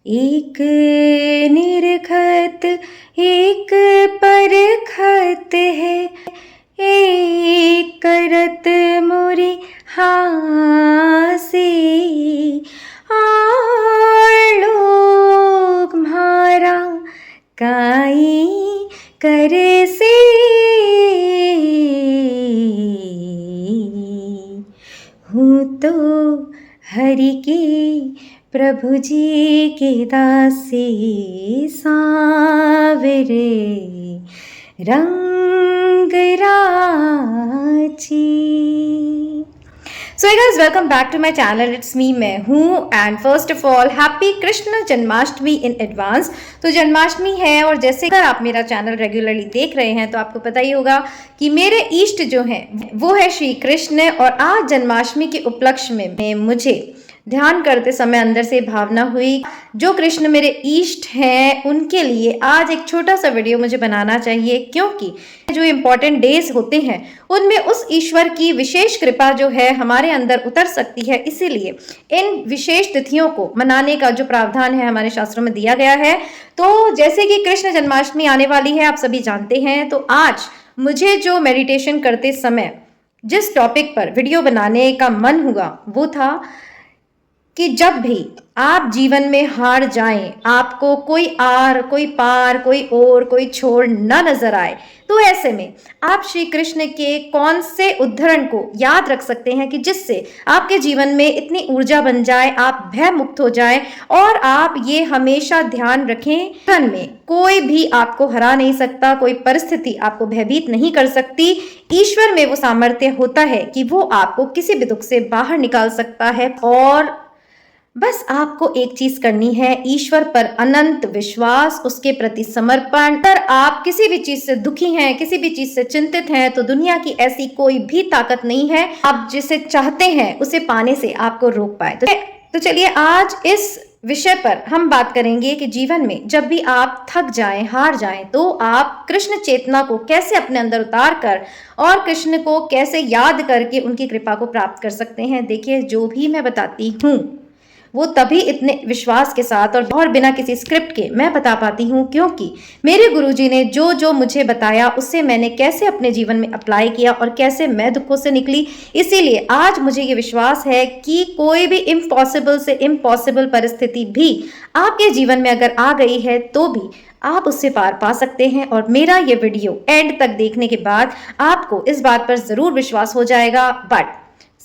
एक निरखत एक परखत है, एक करत मोरे हासे, और लोग म्हारा काई करे से। हूँ तो हरि के प्रभु जी के दासी, सावरे रंग राची। So guys, welcome back to my channel. It's me, मैं हूँ। And first of all happy Krishna Janmashtami in advance. तो जन्माष्टमी है, और जैसे अगर आप मेरा चैनल रेगुलरली देख रहे हैं तो आपको पता ही होगा कि मेरे इष्ट जो हैं वो है श्री कृष्ण। और आज जन्माष्टमी के उपलक्ष्य में मुझे ध्यान करते समय अंदर से भावना हुई, जो कृष्ण मेरे इष्ट हैं उनके लिए आज एक छोटा सा वीडियो मुझे बनाना चाहिए, क्योंकि जो इम्पोर्टेंट डेज होते हैं उनमें उस ईश्वर की विशेष कृपा जो है हमारे अंदर उतर सकती है। इसीलिए इन विशेष तिथियों को मनाने का जो प्रावधान है हमारे शास्त्रों में दिया गया है। तो जैसे कि कृष्ण जन्माष्टमी आने वाली है, आप सभी जानते हैं, तो आज मुझे जो मेडिटेशन करते समय जिस टॉपिक पर वीडियो बनाने का मन हुआ वो था कि जब भी आप जीवन में हार जाएं, आपको कोई आर, कोई पार, कोई और, कोई छोड़ न नजर आए, तो ऐसे में आप श्री कृष्ण के कौन से उद्धरण को याद रख सकते हैं कि जिससे आपके जीवन में इतनी ऊर्जा बन जाए, आप भय मुक्त हो जाए। और आप ये हमेशा ध्यान रखें, जीवन में कोई भी आपको हरा नहीं सकता, कोई परिस्थिति आपको भयभीत नहीं कर सकती। ईश्वर में वो सामर्थ्य होता है कि वो आपको किसी भी दुख से बाहर निकाल सकता है। और बस आपको एक चीज करनी है, ईश्वर पर अनंत विश्वास, उसके प्रति समर्पण। अगर आप किसी भी चीज से दुखी हैं, किसी भी चीज से चिंतित हैं, तो दुनिया की ऐसी कोई भी ताकत नहीं है आप जिसे चाहते हैं उसे पाने से आपको रोक पाए। तो चलिए आज इस विषय पर हम बात करेंगे कि जीवन में जब भी आप थक जाएं, हार जाएं, तो आप कृष्ण चेतना को कैसे अपने अंदर उतार कर और कृष्ण को कैसे याद करके उनकी कृपा को प्राप्त कर सकते हैं। देखिए, जो भी मैं बताती हूँ वो तभी इतने विश्वास के साथ और बिना किसी स्क्रिप्ट के मैं बता पाती हूँ, क्योंकि मेरे गुरुजी ने जो जो मुझे बताया उससे मैंने कैसे अपने जीवन में अप्लाई किया और कैसे मैं दुखों से निकली। इसीलिए आज मुझे ये विश्वास है कि कोई भी इम्पॉसिबल से इम्पॉसिबल परिस्थिति भी आपके जीवन में अगर आ गई है तो भी आप उससे पार पा सकते हैं। और मेरा ये वीडियो एंड तक देखने के बाद आपको इस बात पर जरूर विश्वास हो जाएगा, बट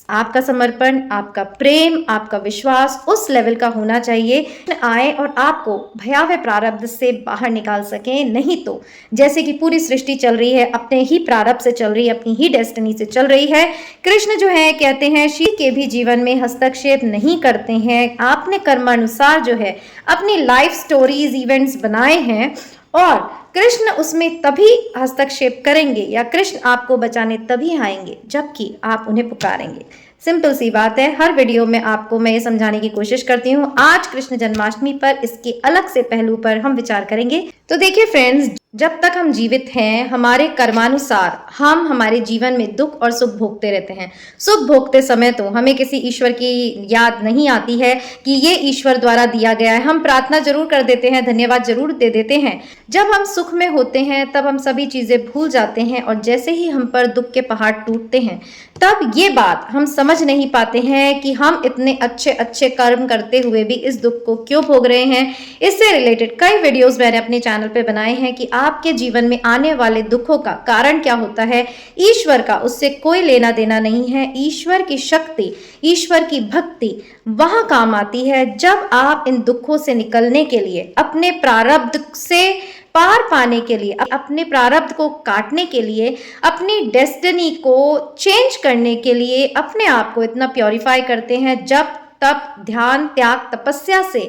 आपका समर्पण, आपका प्रेम, आपका विश्वास उस लेवल का होना चाहिए आए और आपको भयावह प्रारब्ध से बाहर निकाल सके। नहीं तो जैसे कि पूरी सृष्टि चल रही है, अपने ही प्रारब्ध से चल रही है, अपनी ही डेस्टिनी से चल रही है। कृष्ण जो है कहते हैं श्री के भी जीवन में हस्तक्षेप नहीं करते हैं। आपने कर्मानुसार जो है अपनी लाइफ स्टोरीज, इवेंट्स बनाए हैं और कृष्ण उसमें तभी हस्तक्षेप करेंगे या कृष्ण आपको बचाने तभी आएंगे जबकि आप उन्हें पुकारेंगे। सिंपल सी बात है। हर वीडियो में आपको मैं ये समझाने की कोशिश करती हूँ। आज कृष्ण जन्माष्टमी पर इसके अलग से पहलू पर हम विचार करेंगे। तो देखिए फ्रेंड्स, जब तक हम जीवित हैं, हमारे कर्मानुसार हम हमारे जीवन में दुख और सुख भोगते रहते हैं। सुख भोगते समय तो हमें किसी ईश्वर की याद नहीं आती है कि ये ईश्वर द्वारा दिया गया है। हम प्रार्थना जरूर कर देते हैं, धन्यवाद जरूर दे देते हैं। जब हम सुख में होते हैं तब हम सभी चीजें भूल जाते हैं, और जैसे ही हम पर दुख के पहाड़ टूटते हैं तब ये बात हम समझ नहीं पाते हैं कि हम इतने अच्छे अच्छे कर्म करते हुए भी इस दुख को क्यों भोग रहे हैं। इससे रिलेटेड कई वीडियोस मैंने अपने चैनल पे बनाए हैं कि आपके जीवन में आने वाले दुखों का कारण क्या होता है। ईश्वर का उससे कोई लेना देना नहीं है। ईश्वर की शक्ति, ईश्वर की भक्ति वहां काम आती है जब आप इन दुखों से निकलने के लिए, अपने प्रारब्ध से पार पाने के लिए, अपने प्रारब्ध को काटने के लिए, अपनी डेस्टिनी को चेंज करने के लिए अपने आप को इतना प्योरीफाई करते हैं, जब तप, ध्यान, त्याग, तपस्या से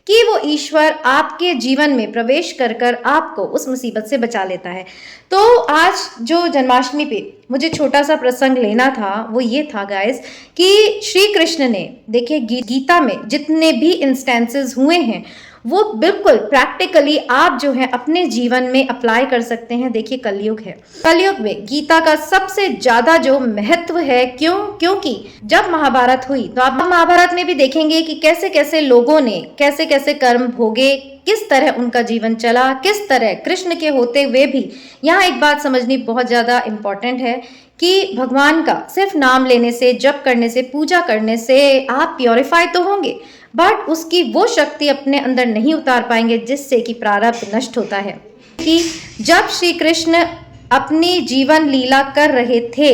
कि वो ईश्वर आपके जीवन में प्रवेश कर कर आपको उस मुसीबत से बचा लेता है। तो आज जो जन्माष्टमी पे मुझे छोटा सा प्रसंग लेना था वो ये था गाइस कि श्री कृष्ण ने, देखिए गीता में जितने भी इंस्टेंसेस हुए हैं वो बिल्कुल प्रैक्टिकली आप जो है अपने जीवन में अप्लाई कर सकते हैं। देखिए कलयुग है, कलयुग में गीता का सबसे ज्यादा जो महत्व है, क्योंकि जब महाभारत हुई तो आप महाभारत में भी देखेंगे कि कैसे कैसे लोगों ने, कैसे कैसे कर्म भोगे, किस तरह उनका जीवन चला, किस तरह कृष्ण के होते हुए भी। यहाँ एक बात समझनी बहुत ज़्यादा इम्पॉर्टेंट है कि भगवान का सिर्फ नाम लेने से, जप करने से, पूजा करने से आप प्योरीफाई तो होंगे, बट उसकी वो शक्ति अपने अंदर नहीं उतार पाएंगे जिससे कि प्रारब्ध नष्ट होता है। कि जब श्री कृष्ण अपनी जीवन लीला कर रहे थे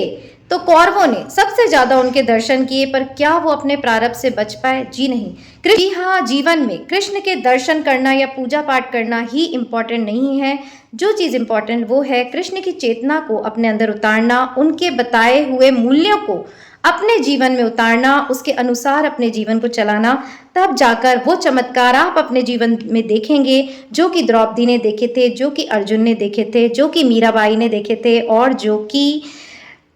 तो कौरवों ने सबसे ज्यादा उनके दर्शन किए, पर क्या वो अपने प्रारब्ध से बच पाए? जी नहीं। जी हाँ, जीवन में कृष्ण के दर्शन करना या पूजा पाठ करना ही इम्पोर्टेंट नहीं है। जो चीज़ इम्पोर्टेंट वो है कृष्ण की चेतना को अपने अंदर उतारना, उनके बताए हुए मूल्यों को अपने जीवन में उतारना, उसके अनुसार अपने जीवन को चलाना। तब जाकर वो चमत्कार आप अपने जीवन में देखेंगे जो कि द्रौपदी ने देखे थे, जो कि अर्जुन ने देखे थे, जो कि मीराबाई ने देखे थे, और जो कि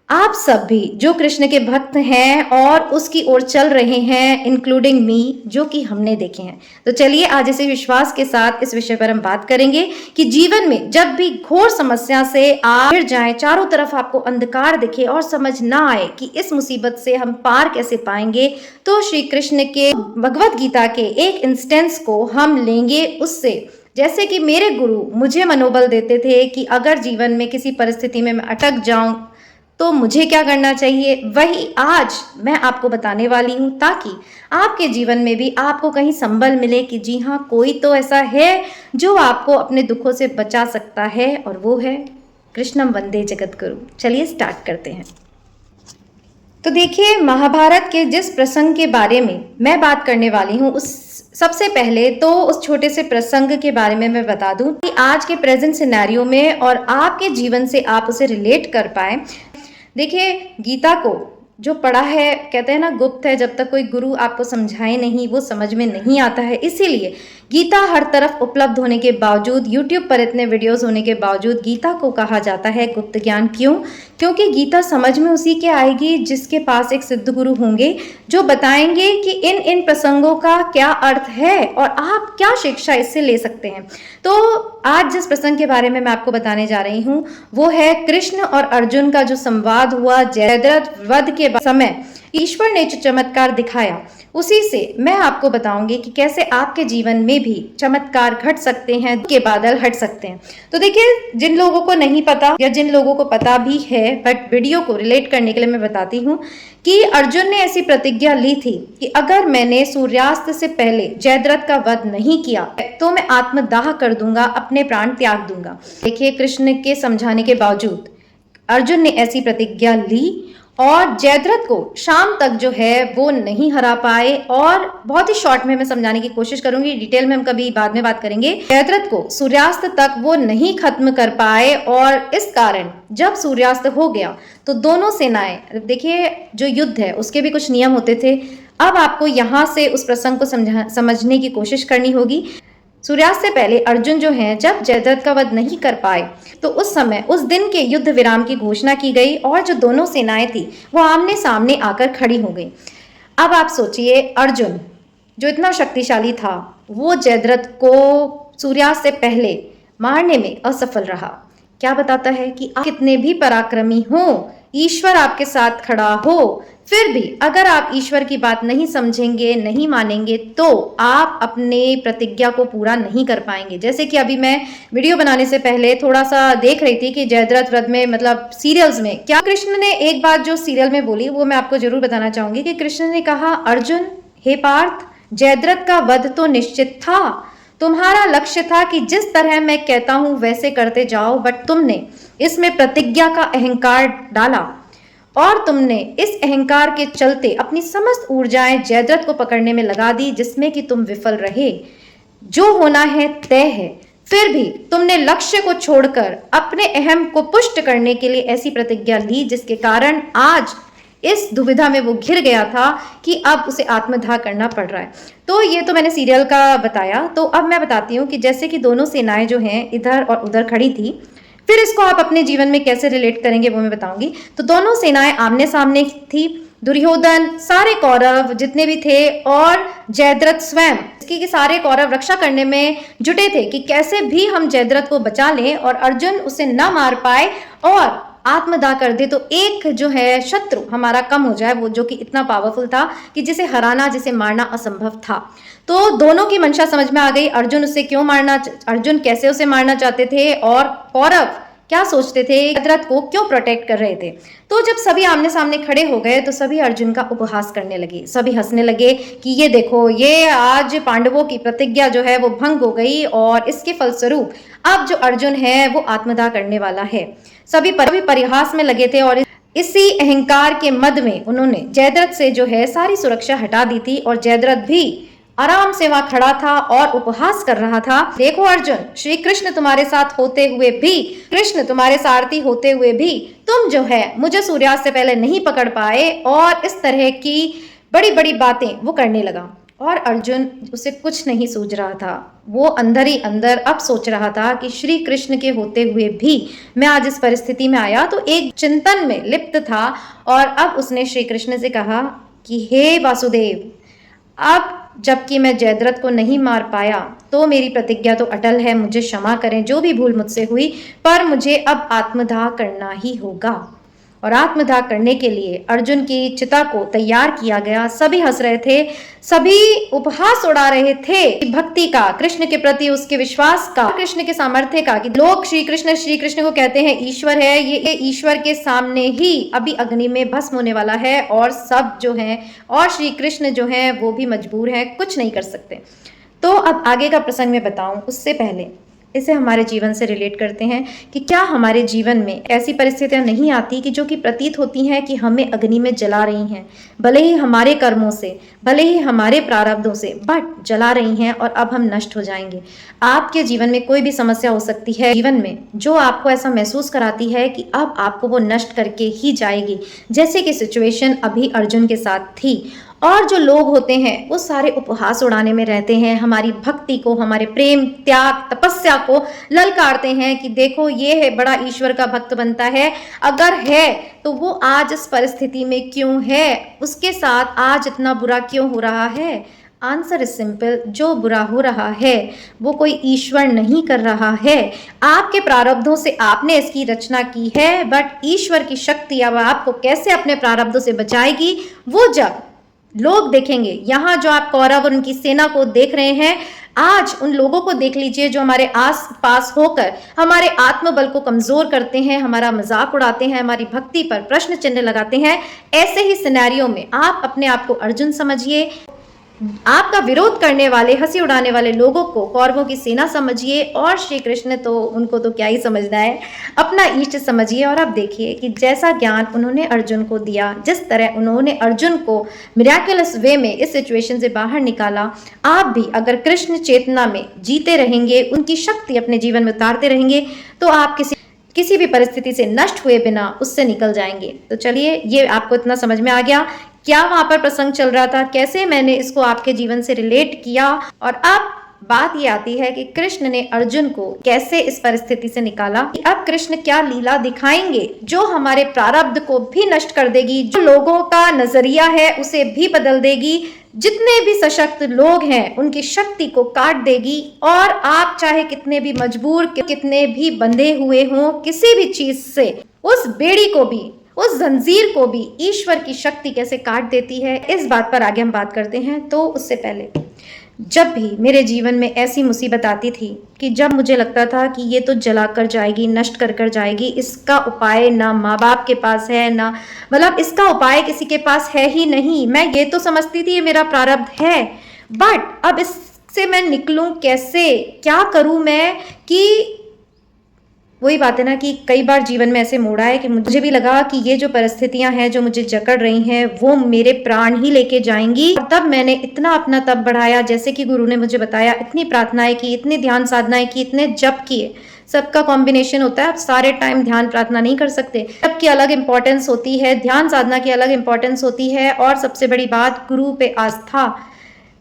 आप सब भी जो कृष्ण के भक्त हैं और उसकी ओर चल रहे हैं, इंक्लूडिंग मी, जो कि हमने देखे हैं। तो चलिए आज इसी विश्वास के साथ इस विषय पर हम बात करेंगे कि जीवन में जब भी घोर समस्या से आप गिर जाएं, चारों तरफ आपको अंधकार दिखे और समझ ना आए कि इस मुसीबत से हम पार कैसे पाएंगे, तो श्री कृष्ण के भगवत गीता के एक इंस्टेंस को हम लेंगे उससे। जैसे कि मेरे गुरु मुझे मनोबल देते थे कि अगर जीवन में किसी परिस्थिति में मैं अटक जाऊं तो मुझे क्या करना चाहिए, वही आज मैं आपको बताने वाली हूँ, ताकि आपके जीवन में भी आपको कहीं संबल मिले कि जी हाँ, कोई तो ऐसा है जो आपको अपने दुखों से बचा सकता है, और वो है कृष्णम वंदे जगतगुरु। चलिए स्टार्ट करते हैं। तो देखिए, महाभारत के जिस प्रसंग के बारे में मैं बात करने वाली हूँ, उस सबसे पहले तो उस छोटे से प्रसंग के बारे में मैं बता दूं कि आज के प्रेजेंट सिनेरियो में और आपके जीवन से आप उसे रिलेट कर पाए। देखिए, गीता को जो पढ़ा है, कहते हैं ना, गुप्त है, जब तक कोई गुरु आपको समझाए नहीं वो समझ में नहीं आता है। इसीलिए गीता हर तरफ उपलब्ध होने के बावजूद, YouTube पर इतने वीडियोस होने के बावजूद गीता को कहा जाता है गुप्त ज्ञान। क्यों? क्योंकि गीता समझ में उसी के आएगी जिसके पास एक सिद्ध गुरु होंगे जो बताएंगे कि इन इन प्रसंगों का क्या अर्थ है और आप क्या शिक्षा इससे ले सकते हैं। तो आज जिस प्रसंग के बारे में मैं आपको बताने जा रही हूँ वो है कृष्ण और अर्जुन का जो संवाद हुआ जयद्रथ वध के समय। ईश्वर ने जो चमत्कार दिखाया उसी से मैं आपको बताऊंगी कि कैसे आपके जीवन में भी चमत्कार घट सकते हैं, के बादल हट सकते हैं। तो देखिए, जिन लोगों को नहीं पता या जिन लोगों को पता भी है बट वीडियो को रिलेट करने के लिए मैं बताती हूँ कि अर्जुन ने ऐसी प्रतिज्ञा ली थी कि अगर मैंने सूर्यास्त से पहले जयद्रथ का वध नहीं किया तो मैं आत्मदाह कर दूंगा, अपने प्राण त्याग दूंगा। देखिए, कृष्ण के समझाने के बावजूद अर्जुन ने ऐसी प्रतिज्ञा ली और जयद्रथ को शाम तक जो है वो नहीं हरा पाए। और बहुत ही शॉर्ट में मैं समझाने की कोशिश करूंगी, डिटेल में हम कभी बाद में बात करेंगे। जयद्रथ को सूर्यास्त तक वो नहीं खत्म कर पाए और इस कारण जब सूर्यास्त हो गया तो दोनों सेनाएं, देखिए जो युद्ध है उसके भी कुछ नियम होते थे। अब आपको यहाँ से उस प्रसंग को समझने की कोशिश करनी होगी। सूर्यास्त से पहले अर्जुन जो हैं जब जयद्रथ का वध नहीं कर पाए तो उस समय उस दिन के युद्ध विराम की घोषणा की गई और जो दोनों सेनाएं थी वो आमने सामने आकर खड़ी हो गई। अब आप सोचिए, अर्जुन जो इतना शक्तिशाली था वो जयद्रथ को सूर्यास्त से पहले मारने में असफल रहा। क्या बताता है कि आप कितने भी पराक्रमी हो, ईश्वर आपके साथ खड़ा हो, फिर भी अगर आप ईश्वर की बात नहीं समझेंगे, नहीं मानेंगे तो आप अपने प्रतिज्ञा को पूरा नहीं कर पाएंगे। जैसे कि अभी मैं वीडियो बनाने से पहले थोड़ा सा देख रही थी कि जयद्रथ वध में, मतलब सीरियल्स में, क्या कृष्ण ने एक बात जो सीरियल में बोली वो मैं आपको जरूर बताना चाहूंगी कि कृष्ण ने कहा, अर्जुन हे पार्थ, जयद्रथ का वध तो निश्चित था, तुम्हारा लक्ष्य था कि जिस तरह मैं कहता हूं वैसे करते जाओ, बट तुमने इसमें प्रतिज्ञा का अहंकार डाला और तुमने इस अहंकार के चलते अपनी समस्त ऊर्जाएं जयद्रथ को पकड़ने में लगा दी, जिसमें कि तुम विफल रहे। जो होना है तय है, फिर भी तुमने लक्ष्य को छोड़कर अपने अहम को पुष्ट करने के लिए ऐसी प्रतिज्ञा ली जिसके कारण आज इस दुविधा में वो घिर गया था कि अब उसे आत्मदाह करना पड़ रहा है। तो ये तो मैंने सीरियल का बताया। तो अब मैं बताती हूँ कि जैसे कि दोनों सेनाएं जो हैं इधर और उधर खड़ी थी, फिर इसको आप अपने जीवन में कैसे रिलेट करेंगे वो मैं बताऊंगी। तो दोनों सेनाएं आमने सामने थी, दुर्योधन, सारे कौरव जितने भी थे और जयद्रथ स्वयं, इसकी सारे कौरव रक्षा करने में जुटे थे कि कैसे भी हम जयद्रथ को बचा लें और अर्जुन उसे न मार पाए और आत्मदाह कर दे तो एक जो है शत्रु हमारा कम हो जाए, वो जो कि इतना पावरफुल था कि जिसे हराना, जिसे मारना असंभव था। तो दोनों की मंशा समझ में आ गई। अर्जुन कैसे उसे मारना चाहते थे और कौरव क्या सोचते थे, जयद्रथ को क्यों प्रोटेक्ट कर रहे थे। तो जब सभी आमने सामने खड़े हो गए तो सभी अर्जुन का उपहास करने लगे, सभी हंसने लगे कि ये देखो, ये आज पांडवों की प्रतिज्ञा जो है वो भंग हो गई और इसके फलस्वरूप अब जो अर्जुन है वो आत्मदाह करने वाला है। सभी परिहास में लगे थे और इसी अहंकार के मद में उन्होंने जयद्रथ से जो है सारी सुरक्षा हटा दी थी और जयद्रथ भी आराम से वहां खड़ा था और उपहास कर रहा था। देखो अर्जुन, श्री कृष्ण तुम्हारे साथ होते हुए भी, कृष्ण तुम्हारे सारथी होते हुए भी तुम जो है मुझे सूर्यास्त से पहले नहीं पकड़ पाए, और इस तरह की बड़ी बड़ी बातें वो करने लगा। और अर्जुन, उसे कुछ नहीं सूझ रहा था। वो अंदर ही अंदर अब सोच रहा था कि श्री कृष्ण के होते हुए भी मैं आज इस परिस्थिति में आया, तो एक चिंतन में लिप्त था। और अब उसने श्री कृष्ण से कहा कि हे वासुदेव, अब जबकि मैं जयद्रथ को नहीं मार पाया तो मेरी प्रतिज्ञा तो अटल है, मुझे क्षमा करें जो भी भूल मुझसे हुई, पर मुझे अब आत्मदाह करना ही होगा। और आत्मदाह करने के लिए अर्जुन की चिता को तैयार किया गया। सभी हंस रहे थे, सभी उपहास उड़ा रहे थे भक्ति का, कृष्ण के प्रति उसके विश्वास का, कृष्ण के सामर्थ्य का, कि लोग श्री कृष्ण को कहते हैं ईश्वर है, ये ईश्वर के सामने ही अभी अग्नि में भस्म होने वाला है, और सब जो है, और श्री कृष्ण जो है वो भी मजबूर है, कुछ नहीं कर सकते। तो अब आगे का प्रसंग मैं बताऊं उससे पहले इसे हमारे जीवन से रिलेट करते हैं कि क्या हमारे जीवन में ऐसी परिस्थितियां नहीं आती कि जो कि प्रतीत होती हैं कि हमें अग्नि में जला रही हैं, भले ही हमारे कर्मों से, भले ही हमारे प्रारब्धों से, बट जला रही हैं और अब हम नष्ट हो जाएंगे। आपके जीवन में कोई भी समस्या हो सकती है जीवन में जो आपको ऐसा महसूस कराती है कि अब आपको वो नष्ट करके ही जाएगी, जैसे कि सिचुएशन अभी अर्जुन के साथ थी। और जो लोग होते हैं वो सारे उपहास उड़ाने में रहते हैं, हमारी भक्ति को, हमारे प्रेम, त्याग, तपस्या को ललकारते हैं कि देखो ये है बड़ा ईश्वर का भक्त बनता है, अगर है तो वो आज इस परिस्थिति में क्यों है, उसके साथ आज इतना बुरा क्यों हो रहा है। आंसर इज सिंपल, जो बुरा हो रहा है वो कोई ईश्वर नहीं कर रहा है, आपके प्रारब्धों से आपने इसकी रचना की है, बट ईश्वर की शक्ति अब आपको कैसे अपने प्रारब्धों से बचाएगी वो जब लोग देखेंगे। यहाँ जो आप कौरव और उनकी सेना को देख रहे हैं, आज उन लोगों को देख लीजिए जो हमारे आस पास होकर हमारे आत्मबल को कमजोर करते हैं, हमारा मजाक उड़ाते हैं, हमारी भक्ति पर प्रश्न चिन्ह लगाते हैं। ऐसे ही सिनेरियो में आप अपने आप को अर्जुन समझिए, आपका विरोध करने वाले, हंसी उड़ाने वाले लोगों को कौरवों की सेना समझिए, और श्री कृष्ण तो उनको तो क्या ही समझना है, अपना इष्ट समझिए। और अब देखिए कि जैसा ज्ञान उन्होंने अर्जुन को दिया, जिस तरह उन्होंने अर्जुन को मिराकुलस वे में इस सिचुएशन से बाहर निकाला, आप भी अगर कृष्ण चेतना में जीते रहेंगे, उनकी शक्ति अपने जीवन में उतारते रहेंगे, तो आप किसी भी परिस्थिति से नष्ट हुए बिना उससे निकल जाएंगे। तो चलिए, ये आपको इतना समझ में आ गया क्या वहां पर प्रसंग चल रहा था, कैसे मैंने इसको आपके जीवन से रिलेट किया। और अब बात ये आती है कि कृष्ण ने अर्जुन को कैसे इस परिस्थिति से निकाला। अब कृष्ण क्या लीला दिखाएंगे जो हमारे प्रारब्ध को भी नष्ट कर देगी, जो लोगों का नजरिया है उसे भी बदल देगी, जितने भी सशक्त लोग हैं उनकी शक्ति को काट देगी, और आप चाहे कितने भी मजबूर, कितने भी बंधे हुए हों किसी भी चीज से, उस बेड़ी को भी, उस जंजीर को भी ईश्वर की शक्ति कैसे काट देती है, इस बात पर आगे हम बात करते हैं। तो उससे पहले, जब भी मेरे जीवन में ऐसी मुसीबत आती थी कि जब मुझे लगता था कि ये तो जला कर जाएगी, नष्ट कर कर जाएगी, इसका उपाय ना माँ बाप के पास है, ना मतलब इसका उपाय किसी के पास है ही नहीं, मैं ये तो समझती थी ये मेरा प्रारब्ध है, बट अब इससे मैं निकलूं कैसे, क्या करूं मैं, कि वही बात है ना कि कई बार जीवन में ऐसे मोड़ आए कि मुझे भी लगा कि ये जो परिस्थितियां हैं जो मुझे जकड़ रही हैं वो मेरे प्राण ही लेके जाएंगी। और तब मैंने इतना अपना तप बढ़ाया, जैसे कि गुरु ने मुझे बताया, इतनी प्रार्थनाएं की, इतनी ध्यान साधनाएं की, इतने जप किए। सबका कॉम्बिनेशन होता है, आप सारे टाइम ध्यान प्रार्थना नहीं कर सकते, सबकी अलग इंपॉर्टेंस होती है, ध्यान साधना की अलग इंपॉर्टेंस होती है, और सबसे बड़ी बात गुरु पे आस्था।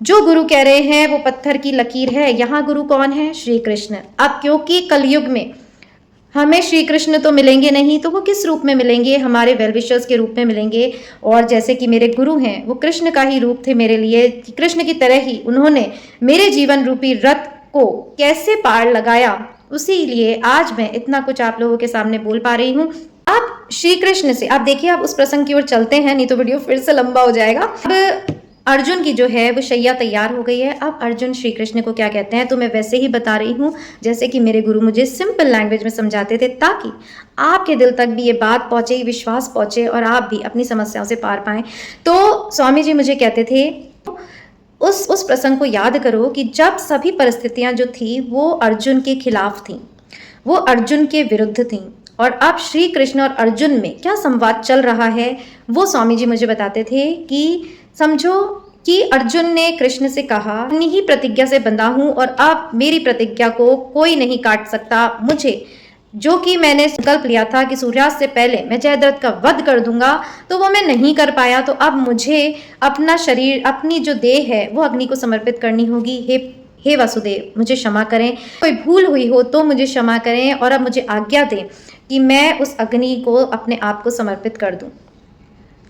जो गुरु कह रहे हैं वो पत्थर की लकीर है। यहाँ गुरु कौन है? श्री कृष्ण। अब क्योंकि कलयुग में हमें श्री कृष्ण तो मिलेंगे नहीं, तो वो किस रूप में मिलेंगे? हमारे वेल विशर्स के रूप में मिलेंगे। और जैसे कि मेरे गुरु हैं वो कृष्ण का ही रूप थे मेरे लिए, कृष्ण की तरह ही उन्होंने मेरे जीवन रूपी रथ को कैसे पार लगाया, उसी लिए आज मैं इतना कुछ आप लोगों के सामने बोल पा रही हूँ। अब श्री कृष्ण से, आप देखिए, आप उस प्रसंग की ओर चलते हैं, नहीं तो वीडियो फिर से लंबा हो जाएगा। अब अर्जुन की जो है वो शैया तैयार हो गई है। अब अर्जुन श्री कृष्ण को क्या कहते हैं, तो मैं वैसे ही बता रही हूँ जैसे कि मेरे गुरु मुझे सिंपल लैंग्वेज में समझाते थे, ताकि आपके दिल तक भी ये बात पहुँचे, विश्वास पहुँचे और आप भी अपनी समस्याओं से पार पाएं। तो स्वामी जी मुझे कहते थे, उस प्रसंग को याद करो कि जब सभी परिस्थितियां जो थी वो अर्जुन के खिलाफ थी, वो अर्जुन के विरुद्ध थी, और अब श्री कृष्ण और अर्जुन में क्या संवाद चल रहा है वो स्वामी जी मुझे बताते थे कि समझो कि अर्जुन ने कृष्ण से कहा, अपनी ही प्रतिज्ञा से बंधा हूं और अब मेरी प्रतिज्ञा को कोई नहीं काट सकता। मुझे जो कि मैंने संकल्प लिया था कि सूर्यास्त से पहले मैं जयद्रथ का वध कर दूंगा, तो वो मैं नहीं कर पाया। तो अब मुझे अपना शरीर, अपनी जो देह है वो अग्नि को समर्पित करनी होगी। हे वासुदेव, मुझे क्षमा करें, कोई भूल हुई हो तो मुझे क्षमा करें, और अब मुझे आज्ञा दें कि मैं उस अग्नि को अपने आप को समर्पित कर दूं।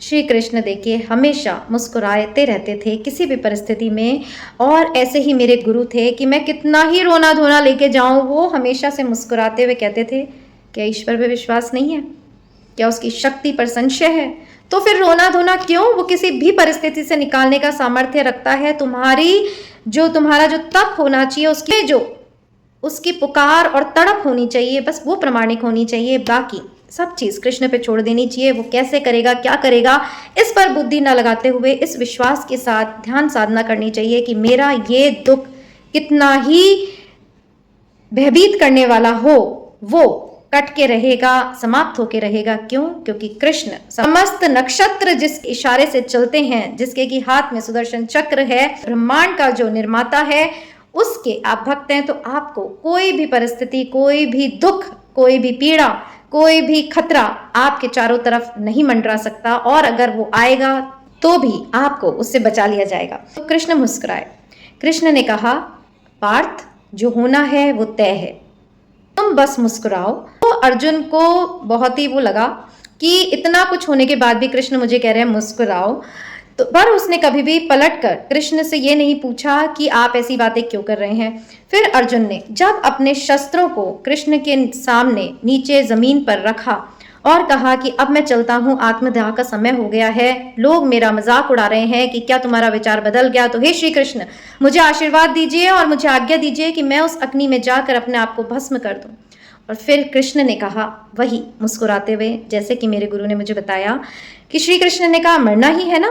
श्री कृष्ण देखिए हमेशा मुस्कुराते रहते थे किसी भी परिस्थिति में, और ऐसे ही मेरे गुरु थे कि मैं कितना ही रोना धोना लेके जाऊं, वो हमेशा से मुस्कुराते हुए कहते थे, क्या ईश्वर पे विश्वास नहीं है, क्या उसकी शक्ति पर संशय है, तो फिर रोना धोना क्यों, वो किसी भी परिस्थिति से निकालने का सामर्थ्य रखता है। तुम्हारा जो तप होना चाहिए, उसकी पुकार और तड़प होनी चाहिए, बस वो प्रमाणिक होनी चाहिए। बाकी सब चीज़ कृष्ण पे छोड़ देनी चाहिए। वो कैसे करेगा, क्या करेगा, इस पर बुद्धि न लगाते हुए इस विश्वास के साथ ध्यान साधना करनी चाहिए कि मेरा ये दुख कितना ही भयभीत करने वाला हो, वो कट के रहेगा, समाप्त होके रहेगा। क्यों? क्योंकि कृष्ण समस्त नक्षत्र जिस इशारे से चलते हैं, जिसके की हाथ में सुदर्शन चक्र है, ब्रह्मांड का जो निर्माता है, उसके आप भक्त हैं, तो आपको कोई भी परिस्थिति, कोई भी दुख, कोई भी पीड़ा, कोई भी खतरा आपके चारों तरफ नहीं मंडरा सकता, और अगर वो आएगा तो भी आपको उससे बचा लिया जाएगा। तो कृष्ण मुस्कुराए। कृष्ण ने कहा, पार्थ, जो होना है वो तय है, तुम बस मुस्कुराओ। तो अर्जुन को बहुत ही वो लगा कि इतना कुछ होने के बाद भी कृष्ण मुझे कह रहे हैं मुस्कुराओ, तो पर उसने कभी भी पलटकर कृष्ण से ये नहीं पूछा कि आप ऐसी बातें क्यों कर रहे हैं। फिर अर्जुन ने जब अपने शस्त्रों को कृष्ण के सामने नीचे जमीन पर रखा और कहा कि अब मैं चलता हूँ, आत्मदाह का समय हो गया है, लोग मेरा मजाक उड़ा रहे हैं कि क्या तुम्हारा विचार बदल गया, तो हे श्री कृष्ण, मुझे आशीर्वाद दीजिए और मुझे आज्ञा दीजिए कि मैं उस अग्नि में जाकर अपने आप को भस्म कर दूं। और फिर कृष्ण ने कहा, वही मुस्कुराते हुए, जैसे कि मेरे गुरु ने मुझे बताया कि श्री कृष्ण ने कहा, मरना ही है ना,